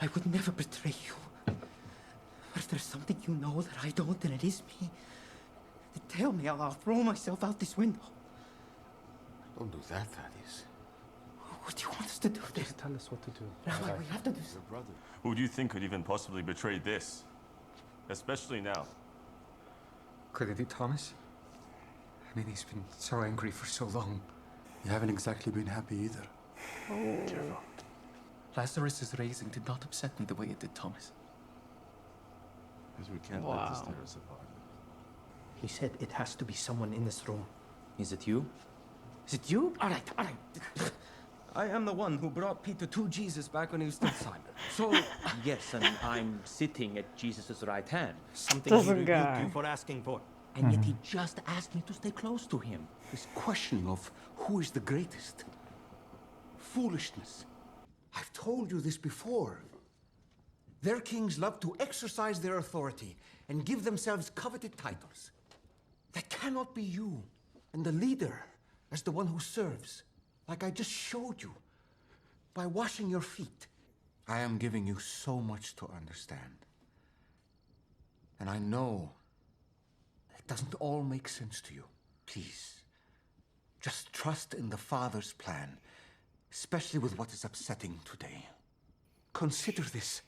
I would never betray you. But if there's something you know that I don't, then it is me. Then tell me, I'll throw myself out this window. Don't do that, Thaddeus. What do you want us to do then? Just tell us what to do. Rabbi, we have to do Your brother. Who do you think could even possibly betray this? Especially now. Could it be Thomas? I mean, he's been so angry for so long. You haven't exactly been happy either. Careful. Lazarus' raising did not upset me the way it did Thomas. Because we can't let this tear us apart. He said it has to be someone in this room. Is it you? Is it you? All right. I am the one who brought Peter to Jesus back when he was still Simon. So, yes, and I'm sitting at Jesus' right hand. Something Doesn't he rebuked go. you for asking for. And yet he just asked me to stay close to him. This question of who is the greatest. Foolishness. I've told you this before. Their kings love to exercise their authority and give themselves coveted titles. That cannot be you. And the leader as the one who serves, like I just showed you, by washing your feet. I am giving you so much to understand. And I know it doesn't all make sense to you. Please, just trust in the Father's plan, especially with what is upsetting today. Consider this.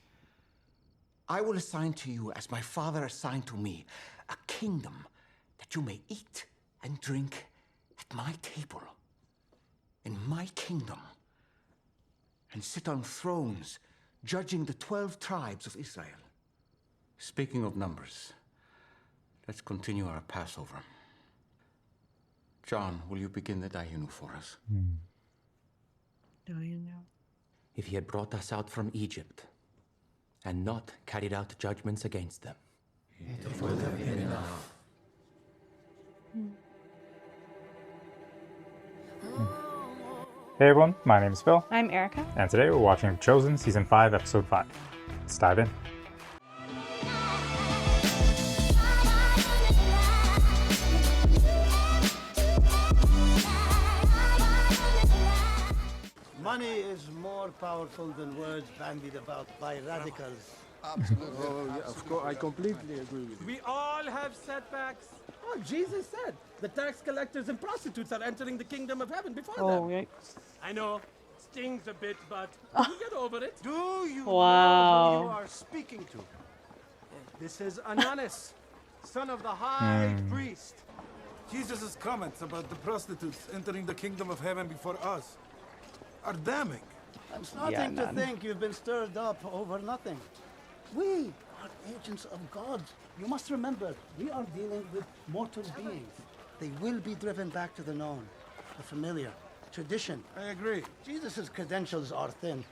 I will assign to you, as my Father assigned to me, a kingdom that you may eat and drink at my table, in my kingdom, and sit on thrones judging the 12 tribes of Israel. Speaking of numbers, let's continue our Passover. John, will you begin the Dayenu for us? Do you know? If he had brought us out from Egypt and not carried out judgments against them. It would have been enough. Hey everyone, my name is Phil, I'm Erica. and today we're watching Chosen Season 5, Episode 5. Let's dive in. Money is more powerful than words bandied about by radicals. Absolutely. Oh, yeah, of course, I completely agree with you. We all have setbacks. Oh, Jesus said the tax collectors and prostitutes are entering the kingdom of heaven before Oh, them. yikes. I know, stings a bit, but you get over it. Do you know Wow. who you are speaking to? This is Ananus, son of the high priest. Jesus' comments about the prostitutes entering the kingdom of heaven before us are damning. I'm starting to think you've been stirred up over nothing. We are agents of God. You must remember, we are dealing with mortal beings. They will be driven back to the known, the familiar, tradition. I agree. Jesus' credentials are thin.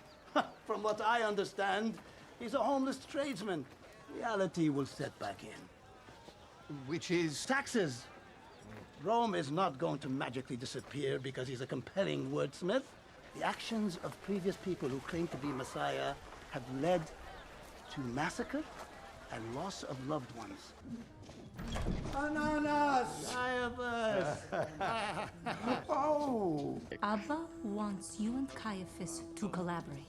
From what I understand, he's a homeless tradesman. Reality will set back in. Which is... Taxes. Rome is not going to magically disappear because he's a compelling wordsmith. The actions of previous people who claim to be Messiah have led to massacre and loss of loved ones. Ananas! Caiaphas! Oh! Abba wants you and Caiaphas to collaborate.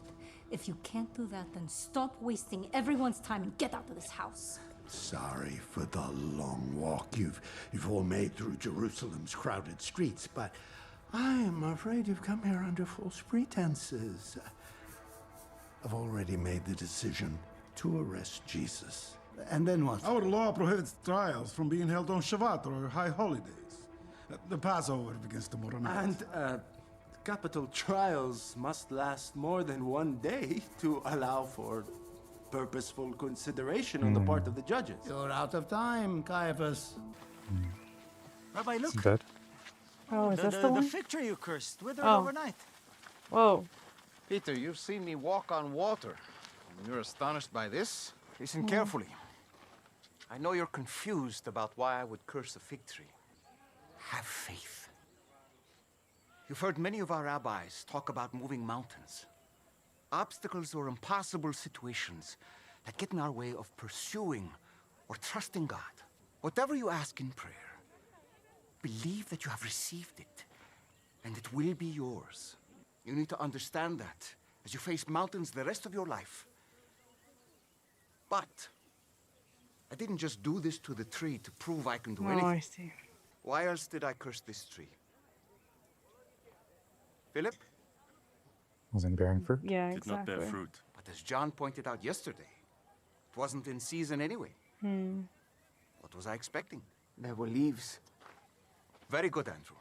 If you can't do that, then stop wasting everyone's time and get out of this house. Sorry for the long walk you've all made through Jerusalem's crowded streets, but I'm afraid you've come here under false pretenses. I've already made the decision to arrest Jesus. And then what? Our law prohibits trials from being held on Shabbat or high holidays. The Passover begins tomorrow night. And, capital trials must last more than one day to allow for purposeful consideration on the part of the judges. You're out of time, Caiaphas. Rabbi, look. Dead. Oh, is this the one? fig tree you cursed withered Oh. overnight. Whoa. Peter, you've seen me walk on water. You're astonished by this? Listen carefully. I know you're confused about why I would curse a fig tree. Have faith. You've heard many of our rabbis talk about moving mountains. Obstacles or impossible situations that get in our way of pursuing or trusting God. Whatever you ask in prayer, believe that you have received it, and it will be yours. You need to understand that as you face mountains the rest of your life, But I didn't just do this to the tree to prove I can do Oh, anything. I see. Why else did I curse this tree? Philip? Wasn't bearing fruit. Yeah, Did not bear exactly. fruit. But as John pointed out yesterday, it wasn't in season anyway. What was I expecting? There were leaves. Very good, Andrew.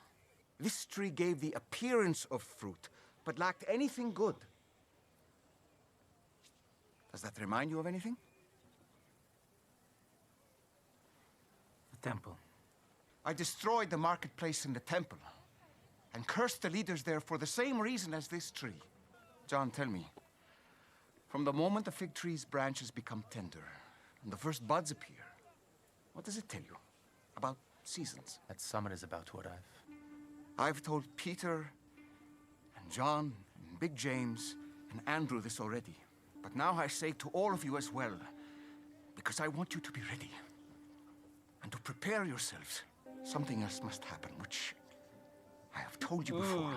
This tree gave the appearance of fruit, but lacked anything good. Does that remind you of anything? The temple. I destroyed the marketplace in the temple and cursed the leaders there for the same reason as this tree. John, tell me, from the moment the fig tree's branches become tender and the first buds appear, what does it tell you about seasons? That summit is about to arrive. I've told Peter and John and Big James and Andrew this already. But now I say to all of you as well, because I want you to be ready and to prepare yourselves. Something else must happen, which I have told you before.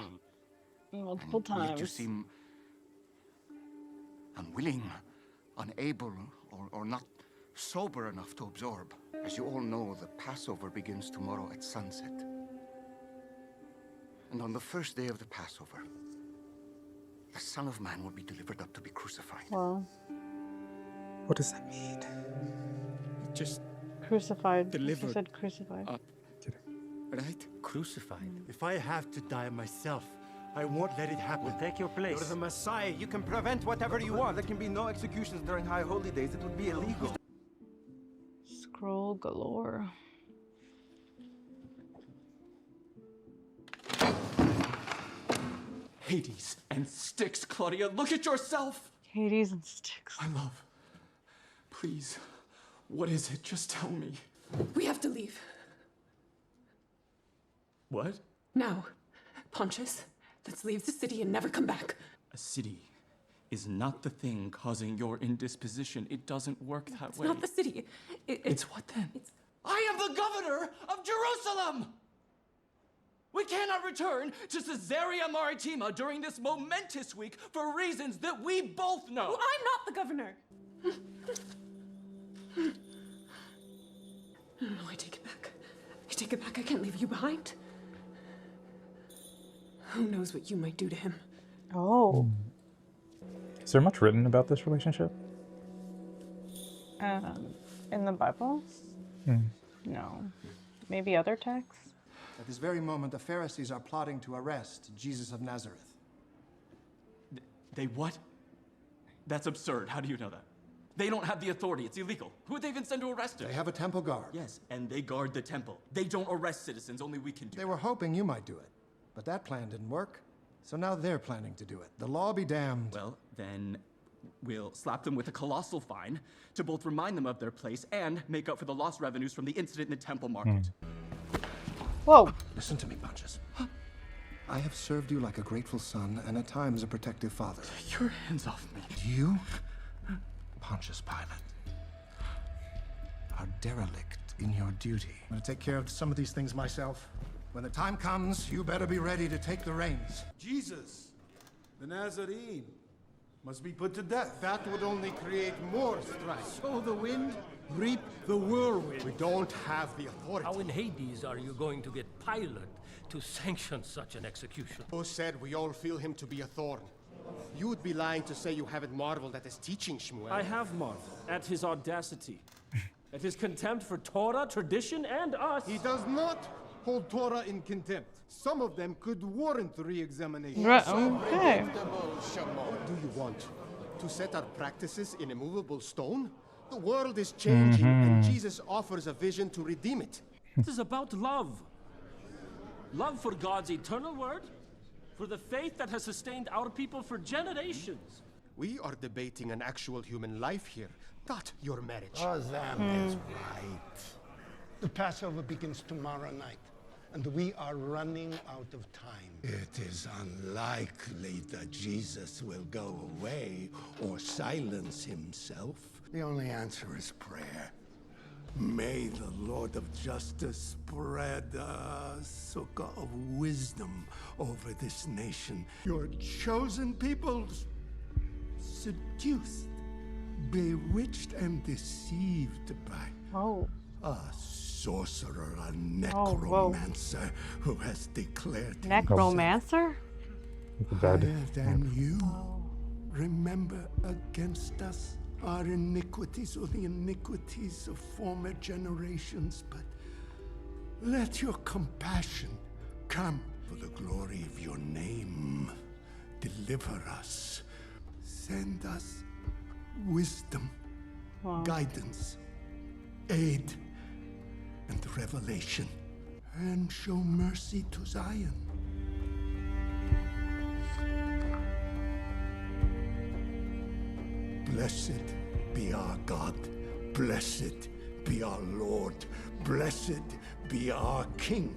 Multiple And yet you times. seem unwilling, unable, or not sober enough to absorb. As you all know, the Passover begins tomorrow at sunset. And on the first day of the Passover, the Son of Man will be delivered up to be crucified. Well, What does that mean? Just crucified. Delivered She said crucified. Right? Crucified. If I have to die myself, I won't let it happen. We'll take your place. You're the Messiah. You can prevent whatever you want. There can be no executions during high holy days. It would be illegal. Scroll galore. Hades and Styx, Claudia, look at yourself! Hades and Styx. My love, please, what is it? Just tell me. We have to leave. What? Now. Pontius, let's leave the city and never come back. A city is not the thing causing your indisposition. It doesn't work that way. It's not the city. It's what then? I am the governor of Jerusalem! We cannot return to Caesarea Maritima during this momentous week for reasons that we both know. Well, I'm not the governor. No, I take it back. I take it back. I can't leave you behind. Who knows what you might do to him? Oh. Is there much written about this relationship? In the Bible? No. Maybe other texts? At this very moment, the Pharisees are plotting to arrest Jesus of Nazareth. They what? That's absurd. How do you know that? They don't have the authority. It's illegal. Who would they even send to arrest him? They have a temple guard. Yes, and they guard the temple. They don't arrest citizens. Only we can do They were hoping you might do it. But that plan didn't work. So now they're planning to do it. The law be damned. Well, then we'll slap them with a colossal fine to both remind them of their place and make up for the lost revenues from the incident in the temple market. Whoa. Listen to me, Pontius. I have served you like a grateful son and at times a protective father. Your hands off me. You, Pontius Pilate, are derelict in your duty. I'm going to take care of some of these things myself. When the time comes, you better be ready to take the reins. Jesus, the Nazarene, must be put to death. That would only create more strife. Sow the wind, reap the whirlwind. We don't have the authority. How in Hades are you going to get Pilate to sanction such an execution? Who said we all feel him to be a thorn? You would be lying to say you haven't marveled at his teaching, Shmuel. I have marveled at his audacity, at his contempt for Torah, tradition, and us. He does not hold Torah in contempt. Some of them could warrant re-examination. Right, okay. What do you want? To set our practices in immovable stone? The world is changing, and Jesus offers a vision to redeem it. It is about love. Love for God's eternal word, for the faith that has sustained our people for generations. We are debating an actual human life here, not your marriage. Ozam is right. The Passover begins tomorrow night, and we are running out of time. It is unlikely that Jesus will go away or silence himself. The only answer is prayer. May the Lord of Justice spread a sukkah of wisdom over this nation. Your chosen peoples, seduced bewitched and deceived by a sorcerer, a necromancer who has declared Necromancer? higher than you. Remember against us our iniquities or the iniquities of former generations, but let your compassion come for the glory of your name. Deliver us. Send us wisdom, guidance, aid, and revelation. And show mercy to Zion. Blessed be our God. Blessed be our Lord. Blessed be our King.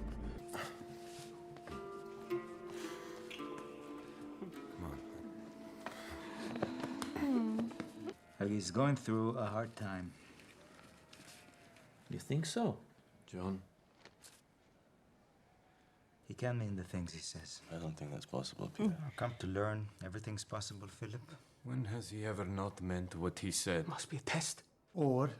He's going through a hard time. You think so, John? He can mean the things he says. I don't think that's possible, Peter. I've come to learn everything's possible, Philip. When has he ever not meant what he said? Must be a test. Or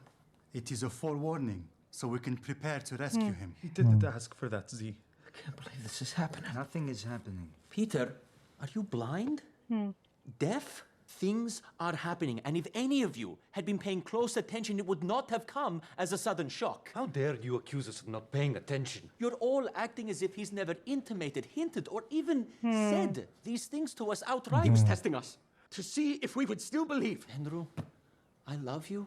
it is a forewarning, so we can prepare to rescue him. He didn't ask for that, Z. I can't believe this is happening. Nothing is happening. Peter, are you blind? Deaf? Things are happening, and if any of you had been paying close attention, it would not have come as a sudden shock. How dare you accuse us of not paying attention? You're all acting as if he's never intimated, hinted, or even said these things to us outright. He was testing us to see if we would still believe. Andrew, I love you,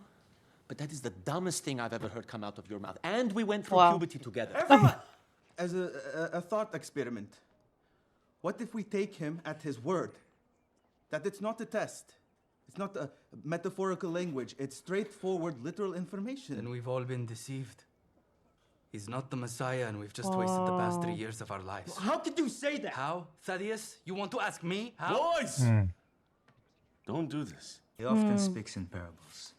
but that is the dumbest thing I've ever heard come out of your mouth. And we went through puberty together. Everyone! As a thought experiment, what if we take him at his word? That it's not a test. It's not a metaphorical language. It's straightforward, literal information. Then we've all been deceived. He's not the Messiah, and we've just wasted the past 3 years of our lives. How could you say that? How? Thaddeus, you want to ask me? How? Boys! Don't do this. He often speaks in parables.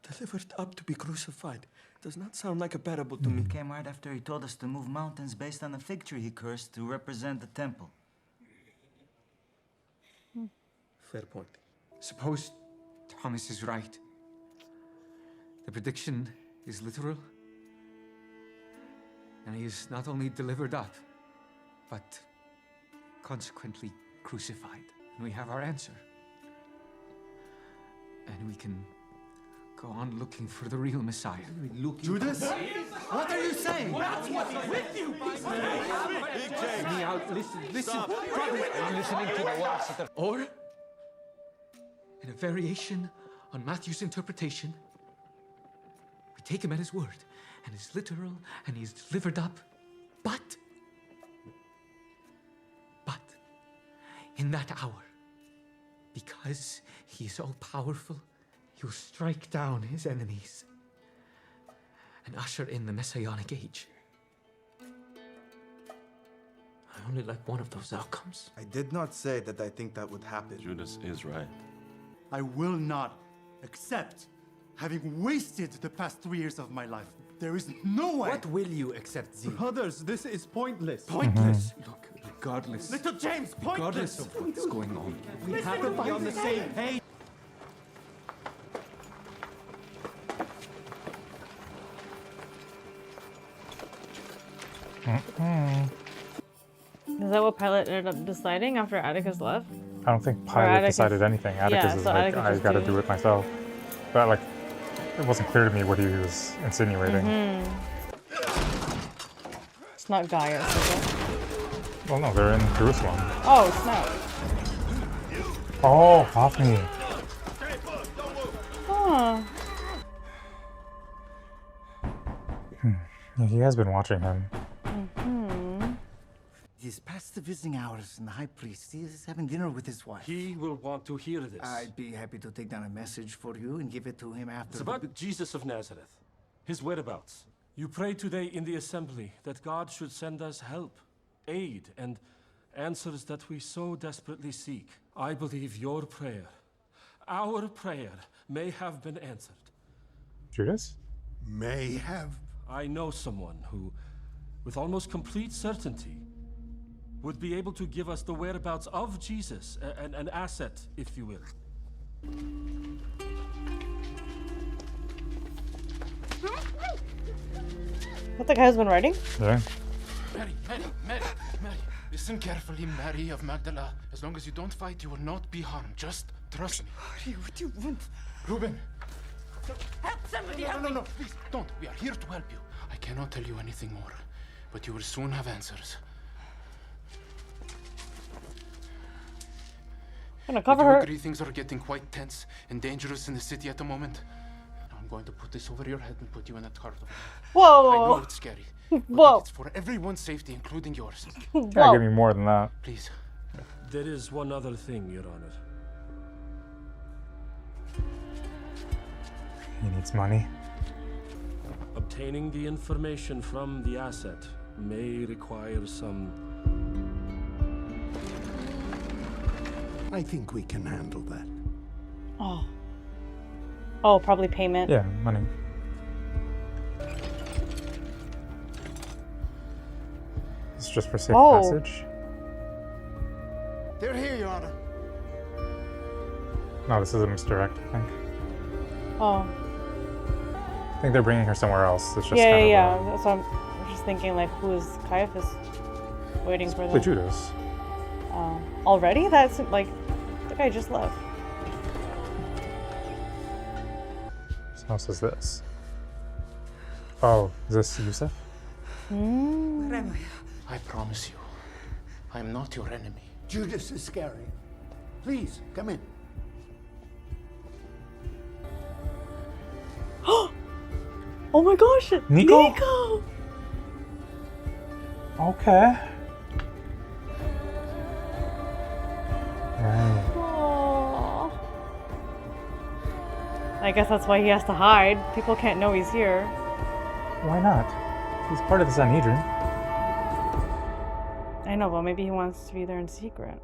Delivered up to be crucified. Does not sound like a parable to me. He came right after he told us to move mountains based on a fig tree he cursed to represent the temple. Fair point. Suppose Thomas is right. The prediction is literal. And he is not only delivered up, but consequently crucified. And we have our answer. And we can go on looking for the real Messiah. Judas? What are you saying? That's what's with you! Hear me out. Listen. I'm listening to the words that are... Or, in a variation on Matthew's interpretation, we take him at his word, and it's literal, and he's delivered up. But, in that hour, because he is all-powerful, he will strike down his enemies and usher in the Messianic age. I only like one of those outcomes. I did not say that I think that would happen. Judas is right. I will not accept having wasted the past 3 years of my life. There is no way. What will you accept, Z? Brothers, this is pointless. Pointless? Look, regardless... Little James, pointless! Regardless of what's going on. We have to be on the same page. Is that what Pilate ended up deciding after Atticus left? I don't think Pilate decided anything. Atticus is like, I gotta do it myself. But like, it wasn't clear to me what he was insinuating. It's not Gaius, is it? Well, no, they're in Jerusalem. Oh, snap. Oh, Hophni. Huh. Yeah, he has been watching him. It is past the visiting hours, and the high priest is having dinner with his wife. He will want to hear this. I'd be happy to take down a message for you and give it to him after. It's about Jesus of Nazareth, his whereabouts. You prayed today in the assembly that God should send us help, aid, and answers that we so desperately seek. I believe your prayer, our prayer, may have been answered. Judas? May have. I know someone who, with almost complete certainty, would be able to give us the whereabouts of Jesus, an asset, if you will. What the guy's been writing? Yeah. Mary. Listen carefully, Mary of Magdala. As long as you don't fight, you will not be harmed. Just trust me. What do you want? Reuben. Help somebody! No, please, don't. We are here to help you. I cannot tell you anything more, but you will soon have answers. Gonna cover Would you her. agree things are getting quite tense and dangerous in the city at the moment? Now I'm going to put this over your head and put you in that cart. Whoa! I know it's scary. Whoa! It's for everyone's safety, including yours. Gotta give me more than that. Please. There is one other thing, Your Honor. He needs money. Obtaining the information from the asset may require some... I think we can handle that. Oh. Oh, probably payment. Yeah, money. It's just for safe passage. They're here, Your Honor. No, this is a misdirect, I think. Oh. I think they're bringing her somewhere else. It's just Yeah. So I'm just thinking, like, who is Caiaphas waiting for them? Judas. Already? That's like, the guy just left. Whose house is this? Oh, is this Yusuf? Where am I promise you, I am not your enemy. Judas Iscariot. Please, come in. Oh my gosh! Nico? Okay. Right. Aww. I guess that's why he has to hide. People can't know he's here. Why not? He's part of the Sanhedrin. I know, but maybe he wants to be there in secret.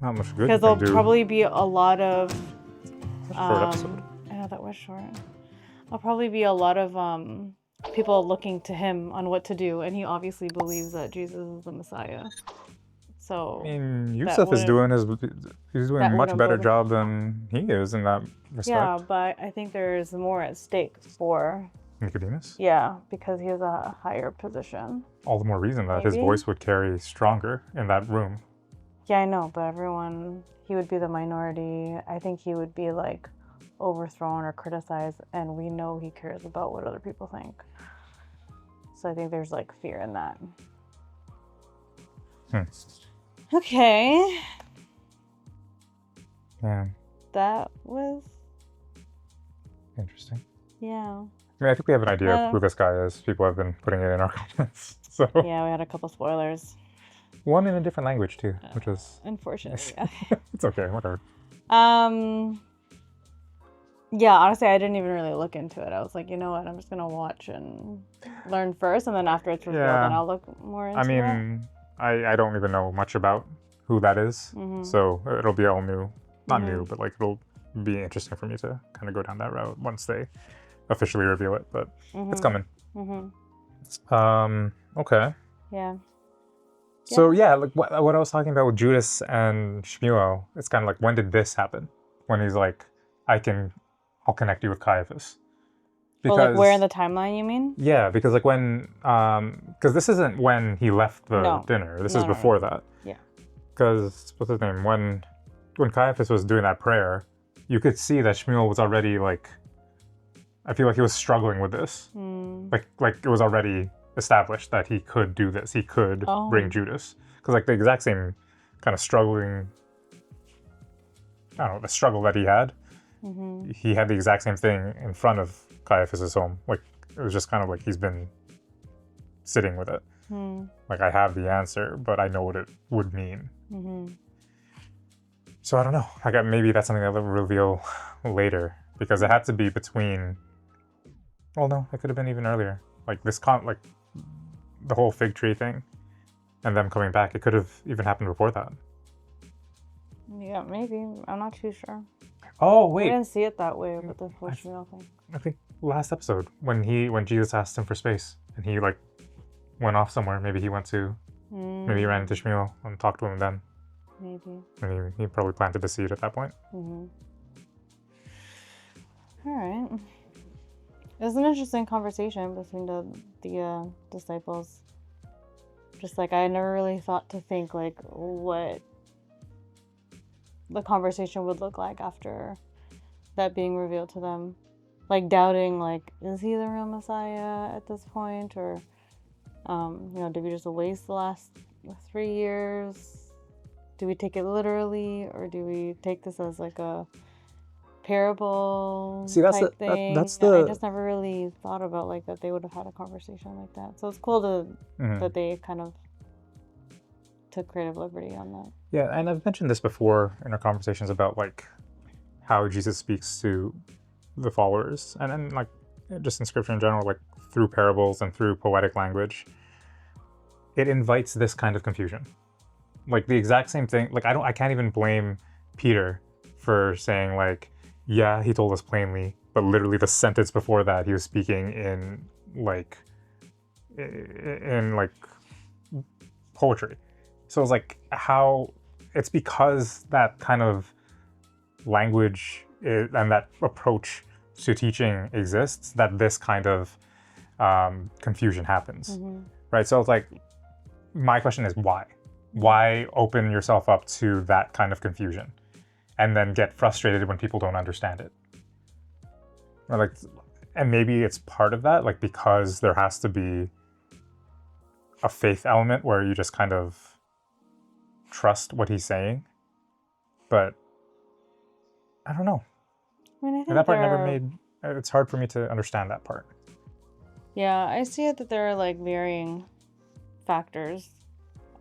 Not much good. Because there'll probably be a lot of. Short episode. I know that was short. There'll probably be a lot of people looking to him on what to do, and he obviously believes that Jesus is the Messiah. So. I mean, Yusuf is doing a much better job than he is in that respect. Yeah, but I think there's more at stake for Nicodemus? Yeah, because he has a higher position. All the more reason that his voice would carry stronger in that room. Yeah, I know, but he would be the minority. I think he would be like overthrown or criticized, and we know he cares about what other people think. So I think there's like fear in that. Okay. Yeah. That was interesting. Yeah. I mean, I think we have an idea of who this guy is. People have been putting it in our comments. So yeah, we had a couple spoilers. One in a different language too, which is unfortunately. It's okay, whatever. Yeah, honestly, I didn't even really look into it. I was like, you know what, I'm just gonna watch and learn first, and then after it's revealed, then I'll look more into it. I don't even know much about who that is, so it'll be all new. Not new, but like it'll be interesting for me to kind of go down that route once they officially reveal it. But it's coming. Okay. Yeah. So yeah, like what I was talking about with Judas and Shmuel, it's kind of like, when did this happen? When he's like, I'll connect you with Caiaphas. Because, well, like where in the timeline you mean? Yeah, because like when, because this isn't when he left the dinner. This is before that. Yeah. Because what's his name? When Caiaphas was doing that prayer, you could see that Shmuel was already like, I feel like he was struggling with this. Like it was already established that he could do this. He could bring Judas. Because like the exact same kind of struggling, I don't know, the struggle that he had. He had the exact same thing in front of Caiaphas' home. Like it was just kind of like he's been sitting with it. Like I have the answer, but I know what it would mean. So I don't know. Maybe that's something that they'll reveal later, because it had to be between. Well, no, it could have been even earlier. Like like the whole fig tree thing, and them coming back. It could have even happened before that. Yeah, maybe. I'm not too sure. Oh wait, I didn't see it that way with the whole Shmuel thing. I think last episode when Jesus asked him for space and he like went off somewhere. Maybe he went to. Maybe he ran into Shmuel and talked to him then. Maybe. And he probably planted the seed at that point. All right. It was an interesting conversation between the disciples. Just like I never really thought to think like what the conversation would look like after that being revealed to them. Like doubting, like, is he the real Messiah at this point? Or, did we just waste the last 3 years? Do we take it literally? Or do we take this as like a parable type thing? That's the... I just never really thought about like that they would have had a conversation like that. So it's cool that they kind of took creative liberty on that. Yeah, and I've mentioned this before in our conversations about like how Jesus speaks to the followers, and then like just in scripture in general, like through parables and through poetic language. It invites this kind of confusion. Like the exact same thing. Like I can't even blame Peter for saying like, yeah, he told us plainly, but literally the sentence before that he was speaking in poetry. So it's like how it's because that kind of language and that approach to teaching exists that this kind of confusion happens, right? So it's like, my question is why? Why open yourself up to that kind of confusion and then get frustrated when people don't understand it? Or like, and maybe it's part of that, like because there has to be a faith element where you just kind of trust what he's saying, but I don't know. I mean, I think that part never made. It's hard for me to understand that part. Yeah, I see it that there are like varying factors,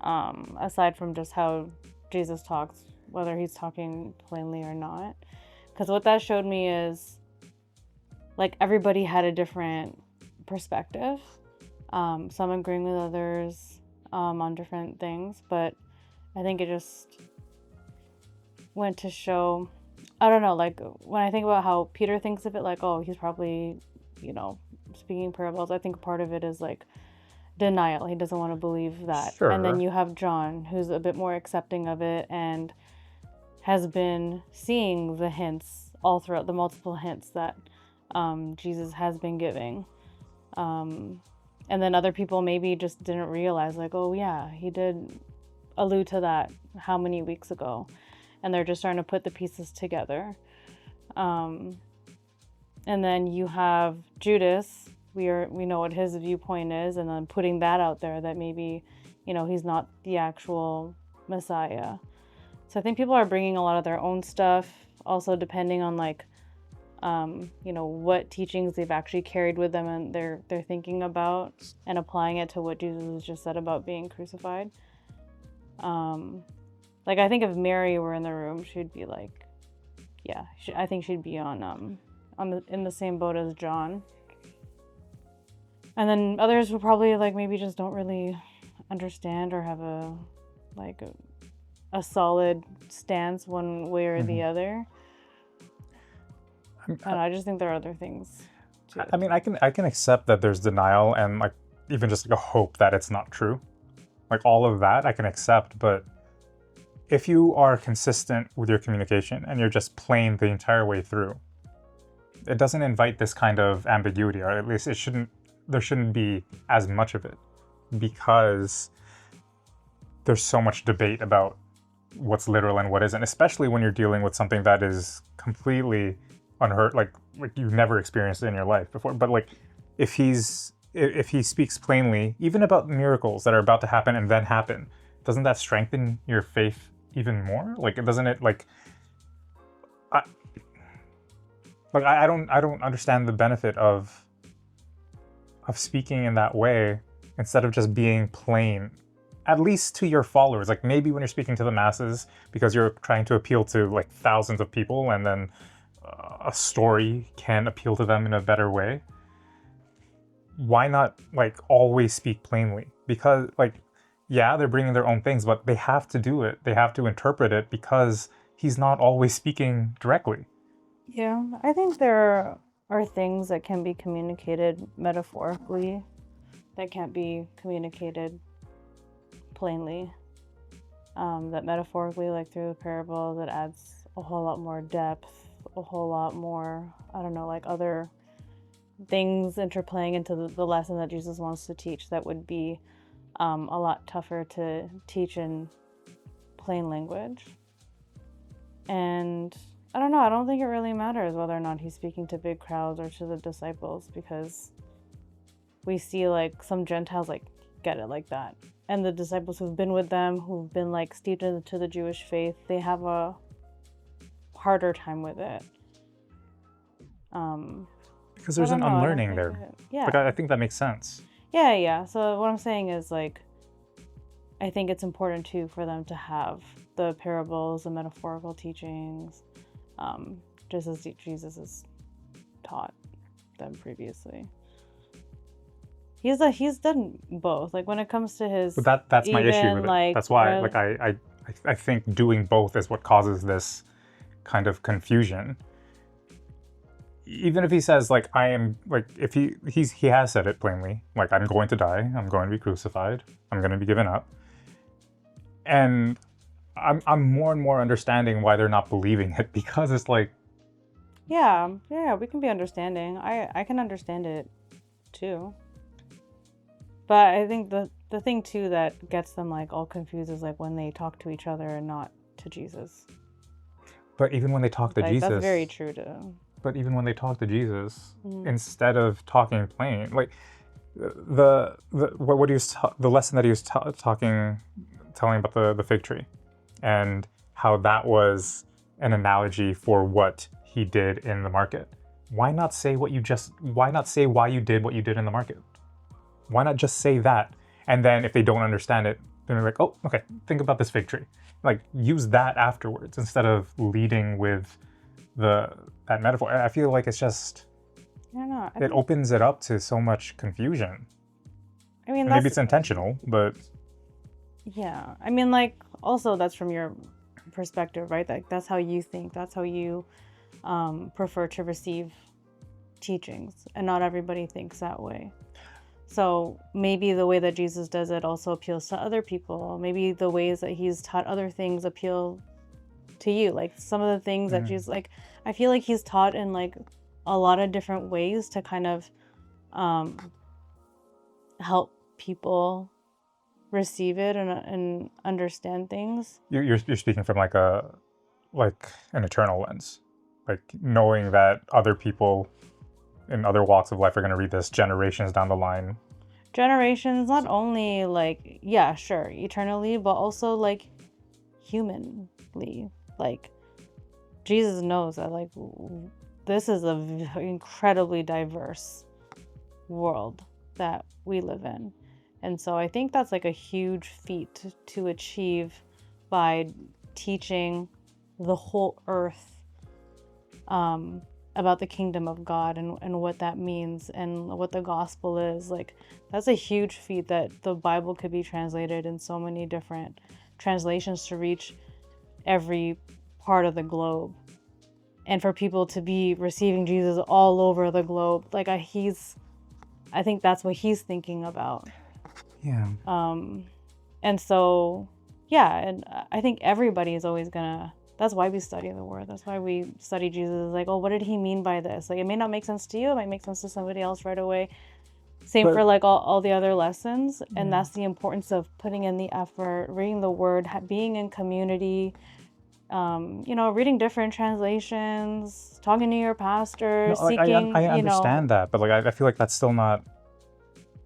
aside from just how Jesus talks, whether he's talking plainly or not. Because what that showed me is like everybody had a different perspective. Some agreeing with others on different things, but I think it just went to show, I don't know, like when I think about how Peter thinks of it, like, oh, he's probably, speaking parables, I think part of it is like denial. He doesn't want to believe that. Sure. And then you have John, who's a bit more accepting of it and has been seeing the hints all throughout, the multiple hints that Jesus has been giving. And then other people maybe just didn't realize, like, oh yeah, he did allude to that how many weeks ago, and they're just starting to put the pieces together. And then you have Judas. We know what his viewpoint is, and then putting that out there that maybe he's not the actual Messiah. So I think people are bringing a lot of their own stuff, also depending on like what teachings they've actually carried with them and they're thinking about and applying it to what Jesus just said about being crucified. Like I think if Mary were in the room, she'd be like, yeah, I think she'd be in the same boat as John. And then others will probably like maybe just don't really understand or have a solid stance one way or the other. I just think there are other things too. I mean, I can accept that there's denial and like even just like a hope that it's not true. Like all of that I can accept, but if you are consistent with your communication and you're just plain the entire way through, it doesn't invite this kind of ambiguity, or at least there shouldn't be as much of it, because there's so much debate about what's literal and what isn't, especially when you're dealing with something that is completely unheard, like you've never experienced it in your life before. But like if he speaks plainly, even about miracles that are about to happen and then happen, doesn't that strengthen your faith even more? Like, doesn't it I don't understand the benefit of speaking in that way instead of just being plain, at least to your followers. Like maybe when you're speaking to the masses because you're trying to appeal to like thousands of people, and then a story can appeal to them in a better way. Why not like always speak plainly? Because like, yeah, they're bringing their own things, but they have to do it. They have to interpret it because he's not always speaking directly. Yeah, I think there are things that can be communicated metaphorically that can't be communicated plainly. That metaphorically, like through the parable, that adds a whole lot more depth, a whole lot more, I don't know, like other things interplaying into the lesson that Jesus wants to teach that would be a lot tougher to teach in plain language. And I don't know, I don't think it really matters whether or not he's speaking to big crowds or to the disciples, because we see like some Gentiles like get it like that. And the disciples who've been with them, who've been like steeped into the Jewish faith, they have a harder time with it. Because there's an unlearning there. Yeah. Like, I think that makes sense. Yeah. So what I'm saying is like, I think it's important too for them to have the parables, the metaphorical teachings, just as Jesus has taught them previously. He's done both. Like when it comes to his, But that's my issue with it. Like, that's why I think doing both is what causes this kind of confusion. Even if he says like I am, like if he has said it plainly, like I'm going to die, I'm going to be crucified, I'm going to be given up, and I'm more and more understanding why they're not believing it, because it's like, yeah, we can be understanding. I can understand it too. But I think the thing too that gets them like all confused is like when they talk to each other and not to Jesus. But even when they talk to like, Jesus, that's very true to. But even when they talk to Jesus, instead of talking plain, like the lesson that he was telling about the fig tree, and how that was an analogy for what he did in the market. Why not say why you did what you did in the market? Why not just say that? And then if they don't understand it, then they're like, oh, okay, think about this fig tree. Like, use that afterwards instead of leading with that metaphor. I feel like it's just, I don't know. It opens it up to so much confusion. I mean, maybe it's intentional, but yeah. I mean, like, also that's from your perspective, right? Like, that's how you think. That's how you prefer to receive teachings, and not everybody thinks that way. So maybe the way that Jesus does it also appeals to other people. Maybe the ways that he's taught other things appeal to you. Like some of the things that Jesus, like, I feel like he's taught in like a lot of different ways to kind of help people receive it and understand things. You're speaking from like an eternal lens, like knowing that other people in other walks of life are going to read this generations down the line. Generations, not only like, yeah, sure, eternally, but also like humanly. Like Jesus knows that like this is an incredibly diverse world that we live in. And so I think that's like a huge feat to achieve by teaching the whole earth about the kingdom of God and what that means and what the gospel is. Like, that's a huge feat that the Bible could be translated in so many different translations to reach every part of the globe. And for people to be receiving Jesus all over the globe, like I think that's what he's thinking about. Yeah. And so, yeah, and I think everybody is always gonna, that's why we study the word. That's why we study Jesus. Like, oh, what did he mean by this? Like, it may not make sense to you. It might make sense to somebody else right away. Same for like all the other lessons. And that's the importance of putting in the effort, reading the word, being in community, reading different translations, talking to your pastor, seeking, I understand that, but like, I feel like that's still not,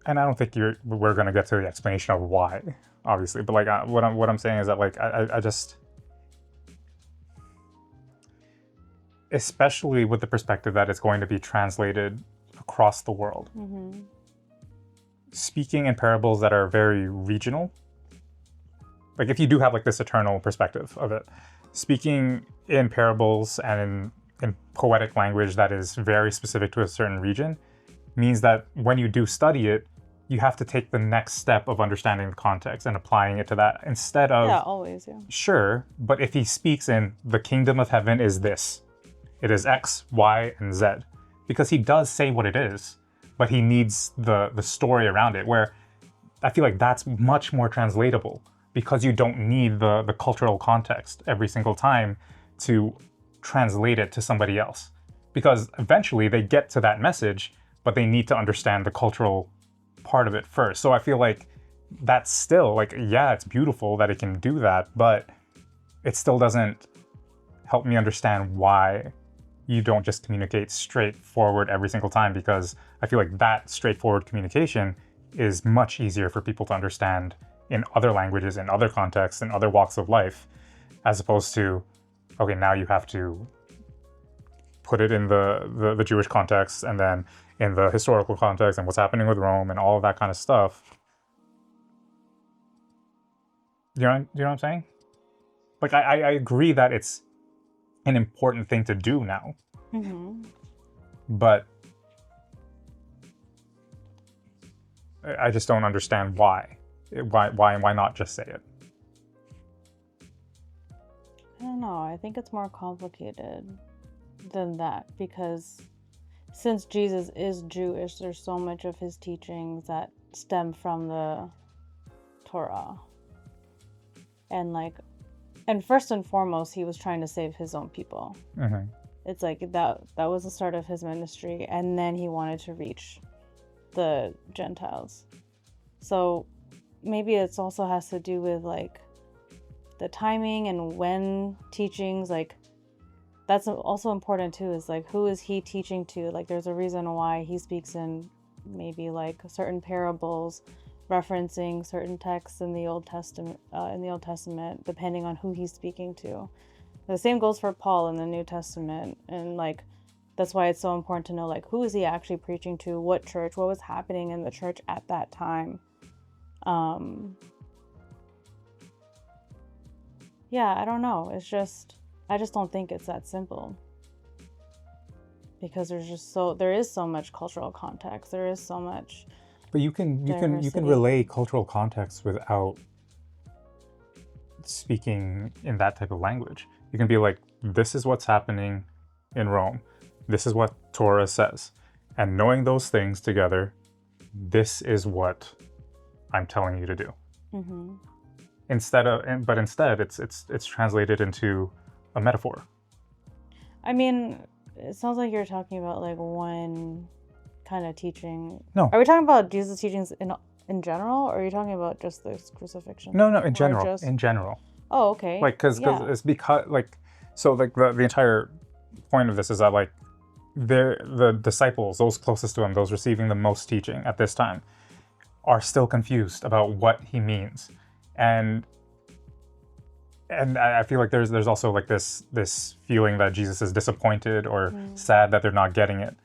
and I don't think we're going to get to the explanation of why, obviously, but like what I'm saying is that like, I just, especially with the perspective that it's going to be translated across the world. Mm-hmm. Speaking in parables that are very regional, like if you do have like this eternal perspective of it, speaking in parables and in poetic language that is very specific to a certain region means that when you do study it, you have to take the next step of understanding the context and applying it to that instead of... Yeah, always, yeah. Sure, but if he speaks in the kingdom of heaven is this, it is X, Y, and Z, because he does say what it is, but he needs the story around it, where I feel like that's much more translatable because you don't need the cultural context every single time to translate it to somebody else. Because eventually they get to that message, but they need to understand the cultural part of it first. So I feel like that's still like, yeah, it's beautiful that it can do that, but it still doesn't help me understand why you don't just communicate straightforward every single time, because I feel like that straightforward communication is much easier for people to understand in other languages, in other contexts, in other walks of life, as opposed to, okay, now you have to put it in the Jewish context and then in the historical context and what's happening with Rome and all of that kind of stuff. You know what I'm saying? Like, I agree that it's an important thing to do now. Mm-hmm. But I just don't understand why. Why not just say it? I don't know. I think it's more complicated than that, because since Jesus is Jewish, there's so much of his teachings that stem from the Torah. And first and foremost, he was trying to save his own people. Mm-hmm. It's like that was the start of his ministry, and then he wanted to reach the Gentiles. So maybe it also has to do with like the timing and when teachings, like that's also important too, is like who is he teaching to? Like there's a reason why he speaks in maybe like certain parables, referencing certain texts in the Old Testament, depending on who he's speaking to. The same goes for Paul in the New Testament, and like that's why it's so important to know like who is he actually preaching to, what church, what was happening in the church at that time. Yeah, I don't know. I just don't think it's that simple, because there is so much cultural context. There is so much. But you can relay cultural context without speaking in that type of language. You can be like, this is what's happening in Rome. This is what Torah says. And knowing those things together, this is what I'm telling you to do. Mm-hmm. Instead, it's translated into a metaphor. I mean, it sounds like you're talking about like one kind of teaching. No. Are we talking about Jesus' teachings in general, or are you talking about just the crucifixion? No, in general. In general. Oh, okay. Like, because it's because, like, so, like, the entire point of this is that, like, the disciples, those closest to him, those receiving the most teaching at this time, are still confused about what he means. And I feel like there's also, like, this feeling that Jesus is disappointed or sad that they're not getting it.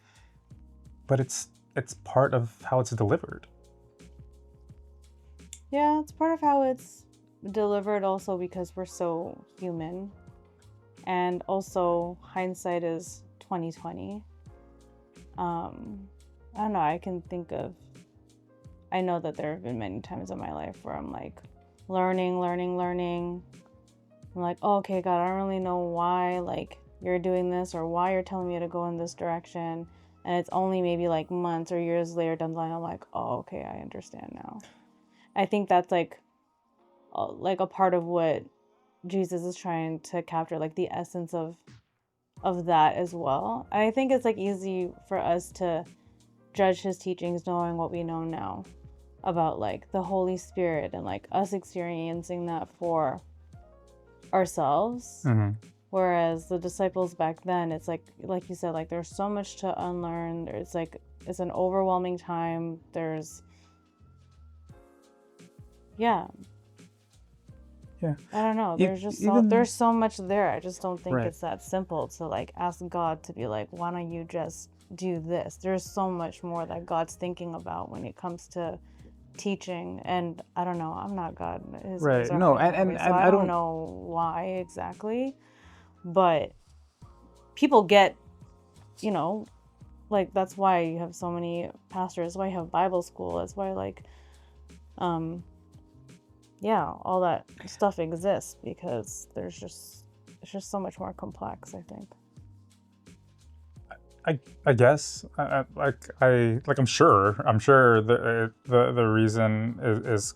But it's part of how it's delivered. Yeah, it's part of how it's delivered also, because we're so human, and also hindsight is 2020. I don't know, I know that there have been many times in my life where I'm like learning. I'm like, oh, okay, God, I don't really know why like you're doing this or why you're telling me to go in this direction. And it's only maybe like months or years later down the line, I'm like, oh, okay, I understand now. I think that's like a part of what Jesus is trying to capture, like the essence of that as well. And I think it's like easy for us to judge his teachings knowing what we know now about like the Holy Spirit and like us experiencing that for ourselves. Mm-hmm. Whereas the disciples back then, it's like you said, like there's so much to unlearn. It's like it's an overwhelming time. Yeah. I don't know. There's just there's so much there. I just don't think it's that simple to like ask God to be like, why don't you just do this? There's so much more that God's thinking about when it comes to teaching. And I don't know. I'm not God. Right. No, and I don't know why exactly. But people get, like that's why you have so many pastors. That's why you have Bible school. That's why like, all that stuff exists, because it's just so much more complex, I think. I guess I'm sure the reason is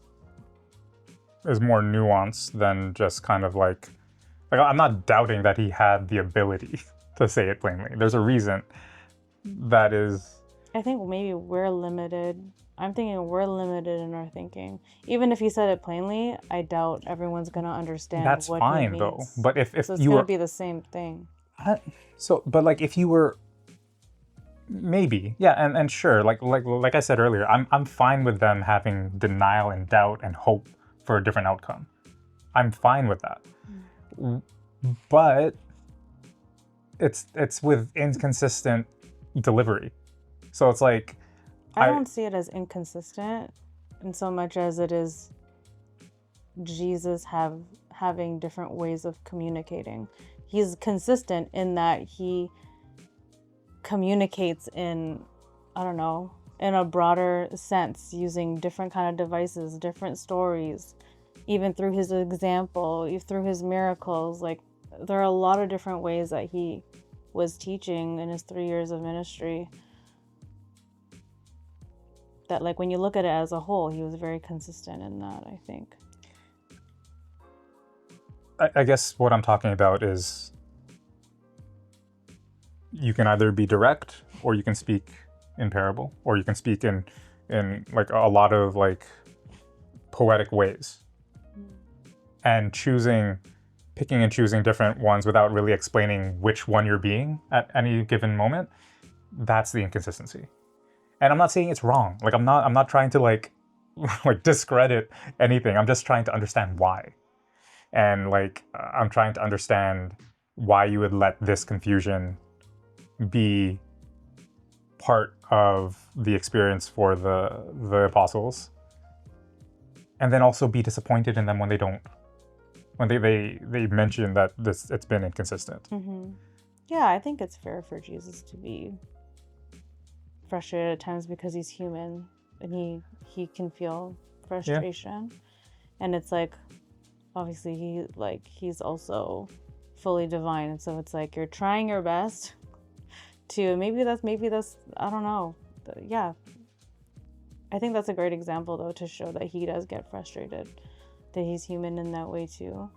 more nuanced than just kind of like I'm not doubting that he had the ability to say it plainly. There's a reason that is. I think maybe we're limited. I'm thinking we're limited in our thinking. Even if he said it plainly, I doubt everyone's gonna understand That's what fine, he means. though. But if so it's you gonna were, be the same thing. but like if you were, maybe, yeah, and sure, like I said earlier, I'm fine with them having denial and doubt and hope for a different outcome. I'm fine with that. But it's with inconsistent delivery. So it's like I don't see it as inconsistent in so much as it is Jesus having different ways of communicating. He's consistent in that he communicates in, I don't know, in a broader sense, using different kind of devices, different stories, even through his example, through his miracles. Like, there are a lot of different ways that he was teaching in his 3 years of ministry. That, like, when you look at it as a whole, he was very consistent in that, I think. I guess what I'm talking about is you can either be direct, or you can speak in parable, or you can speak in like a lot of like poetic ways. And picking and choosing different ones without really explaining which one you're being at any given moment, that's the inconsistency. And I'm not saying it's wrong. Like I'm not trying to like discredit anything. I'm just trying to understand why. And like I'm trying to understand why you would let this confusion be part of the experience for the apostles, and then also be disappointed in them when they don't, when they mention that it's been inconsistent. Yeah, I think it's fair for Jesus to be frustrated at times because he's human and he can feel frustration. And it's like, obviously he's also fully divine, and so it's like you're trying your best to maybe that's I don't know. Yeah, I think that's a great example though, to show that he does get frustrated, that he's human in that way too.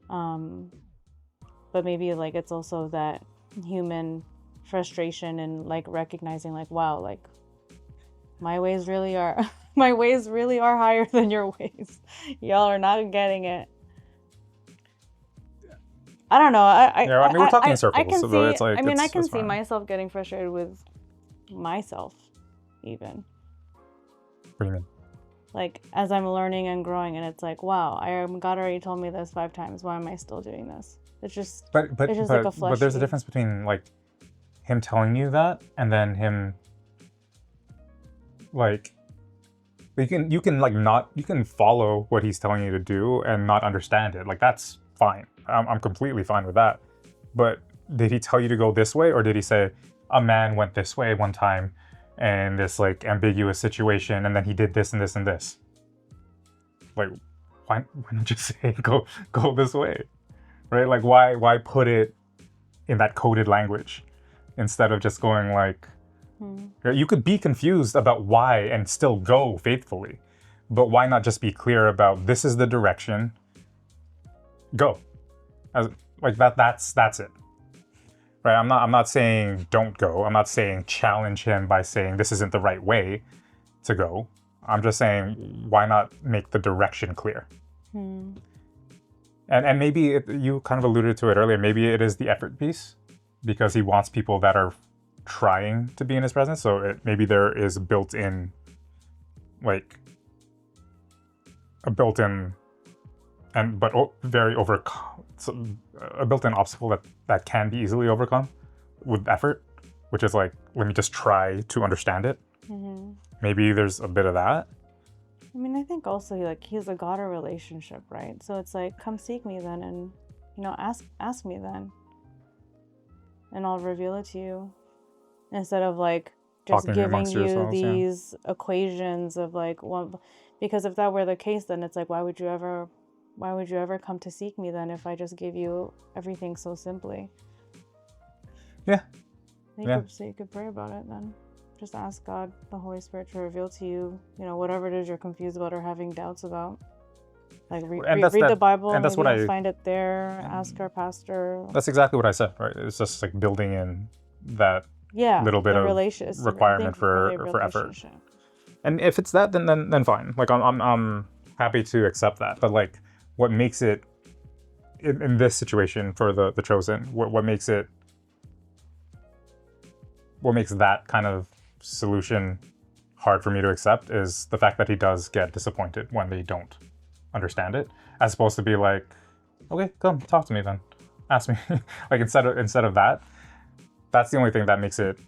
But maybe like it's also that human frustration and like recognizing like, wow, like my ways really are higher than your ways. Y'all are not getting it. I don't know. I mean, we're talking in circles, I can so see, it's like, I can see fine. myself getting frustrated with myself, even. What do you mean? Like, as I'm learning and growing, and it's like, wow, God already told me this 5 times. Why am I still doing this? It's just, it's just like a fleshy. But there's a difference between like him telling you that and then him like you can like not, you can follow what he's telling you to do and not understand it. Like that's fine. I'm completely fine with that. But did he tell you to go this way, or did he say a man went this way one time and this like ambiguous situation, and then he did this and this and this? Like, why not just say go this way, right? Like why put it in that coded language instead of just going like, you could be confused about why and still go faithfully, but why not just be clear about this is the direction, go. As like that's it, right? I'm not saying don't go. I'm not saying challenge him by saying this isn't the right way to go. I'm just saying why not make the direction clear. And maybe you kind of alluded to it earlier. Maybe it is the effort piece, because he wants people that are trying to be in his presence. So maybe there is built-in, like a built-in but very a built-in obstacle that can be easily overcome with effort, which is like, let me just try to understand it. Maybe there's a bit of that. I mean, I think also like he's a God of relationship, right? So it's like, come seek me then, and ask me then, and I'll reveal it to you, instead of like just Talking giving amongst you yourselves, these equations of like one. Because if that were the case, then it's like, why would you ever come to seek me then if I just give you everything so simply? Yeah. So you could pray about it then. Just ask God, the Holy Spirit, to reveal to you, whatever it is you're confused about or having doubts about. Like read the Bible, and that's maybe what you'll find it there. Ask our pastor. That's exactly what I said, right? It's just like building in that little bit the of requirement for effort. relationship. And if it's that, then fine. Like I'm happy to accept that. But like, what makes it in this situation for the chosen? What makes that kind of solution hard for me to accept is the fact that he does get disappointed when they don't understand it, as opposed to be like, okay, come talk to me then, ask me. Like instead of that, that's the only thing that makes it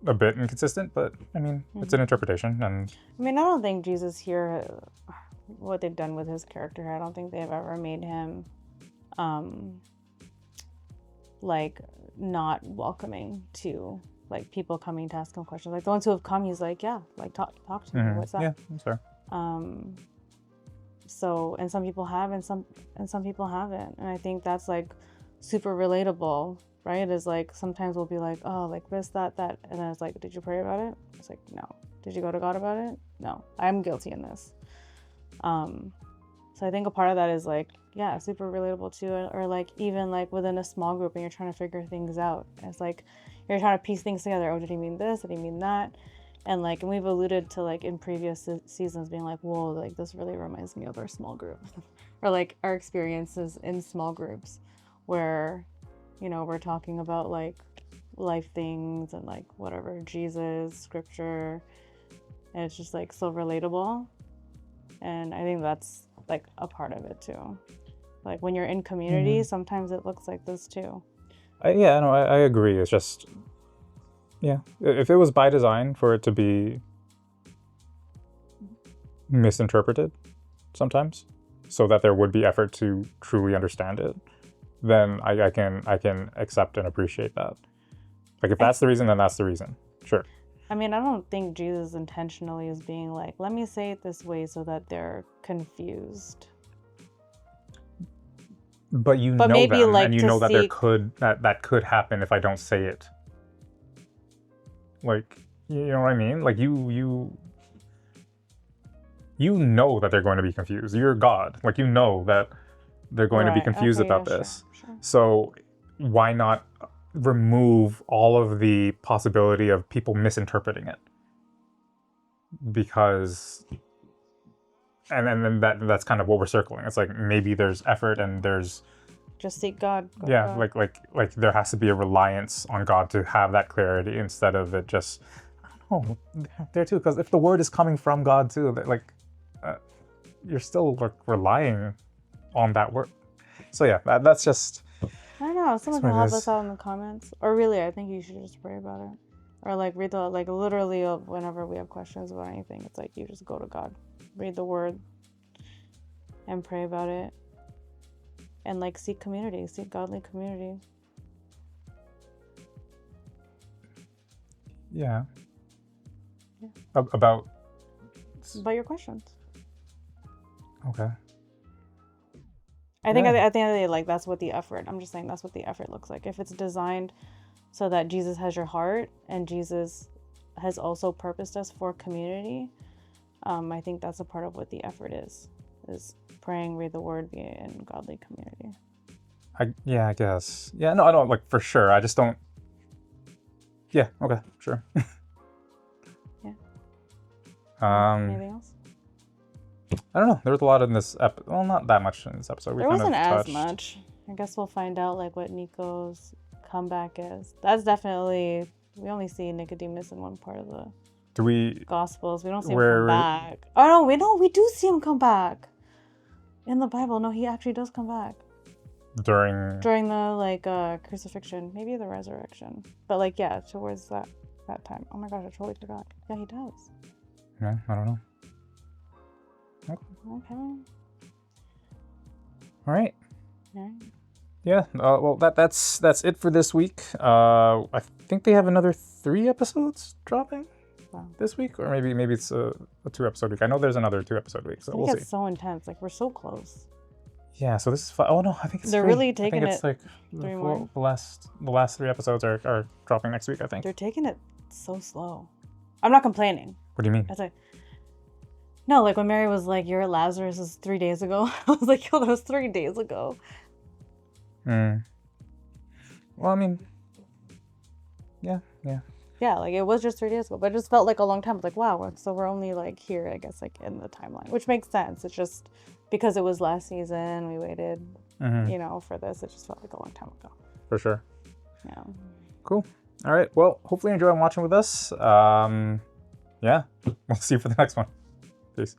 a bit inconsistent. But I mean, it's an interpretation, and I mean, I don't think Jesus here, what they've done with his character, I don't think they've ever made him like not welcoming to like people coming to ask him questions. Like the ones who have come, he's like, yeah, like talk to me. What's that? Yeah, that's fair. So, and some people have, and some people haven't, and I think that's like super relatable, right? Is like sometimes we'll be like, oh, like this, that, and then it's like, did you pray about it? It's like, no. Did you go to God about it? No. I'm guilty in this. So I think a part of that is like, yeah, super relatable too, or like even like within a small group and you're trying to figure things out. It's like you're trying to piece things together. Oh, did he mean this? Did he mean that? And like, and we've alluded to like in previous seasons being like, whoa, like this really reminds me of our small group, or like our experiences in small groups, where, you know, we're talking about like life things and like whatever, Jesus, scripture, and it's just like so relatable. And I think that's like a part of it too. Like when you're in community, sometimes it looks like this too. I agree. It's just, yeah, if it was by design for it to be misinterpreted sometimes, so that there would be effort to truly understand it, then I can accept and appreciate that. Like if that's the reason, then that's the reason. Sure. I mean, I don't think Jesus intentionally is being like, let me say it this way so that they're confused. But you know maybe them, like and you know that that could happen if I don't say it. Like, you know what I mean? Like you know that they're going to be confused. You're God. Like you know that they're going to be confused about this. Sure. So why not remove all of the possibility of people misinterpreting it? Because and then that's kind of what we're circling. It's like maybe there's effort and there's just seek God. Yeah, God. like there has to be a reliance on God to have that clarity instead of it just, I don't know, there too. Because if the word is coming from God too, that like you're still like relying on that word. So yeah, that's just. I don't know. Someone can help us out in the comments, or really, I think you should just pray about it, or like read the like literally whenever we have questions about anything, it's like you just go to God, read the word, and pray about it. And like seek community, seek godly community. Yeah. About your questions. Okay. I think at the end of the day, like that's what the effort. I'm just saying that's what the effort looks like. If it's designed so that Jesus has your heart and Jesus has also purposed us for community, I think that's a part of what the effort is praying, read the word, be in godly community. I guess. Yeah, no, I don't like for sure. I just don't. Yeah. Okay. Sure. Yeah. Anything else? I don't know. There was a lot in this episode. Well, not that much in this episode. There wasn't as much. I guess we'll find out like what Nico's comeback is. That's definitely. We only see Nicodemus in one part of the Gospels. We don't see him come back. Oh no, we do see him come back. In the Bible, no, he actually does come back. During the like crucifixion, maybe the resurrection, but like yeah, towards that time. Oh my gosh, I totally forgot. Yeah, he does. Yeah, I don't know. Okay. All right. Yeah. Yeah. Well, that's it for this week. I think they have another 3 episodes dropping this week, or maybe it's a 2-episode week. I know there's another 2-episode week, so we'll see. It's so intense. Like we're so close. Yeah. So this is fun. Oh no, I think it's. They're 3. really taking I think it's it. like 3 more. The last 3 episodes are dropping next week. I think. They're taking it so slow. I'm not complaining. What do you mean? That's like. No, like when Mary was like, "You're at Lazarus" 3 days ago. I was like, "Yo, that was 3 days ago." Well, I mean, Yeah. Yeah, like it was just 3 days ago, but it just felt like a long time. It's like, wow, so we're only like here, I guess, like in the timeline, which makes sense. It's just because it was last season, we waited, you know, for this. It just felt like a long time ago. For sure. Yeah. Cool. All right. Well, hopefully you enjoyed watching with us. Yeah. We'll see you for the next one. Peace.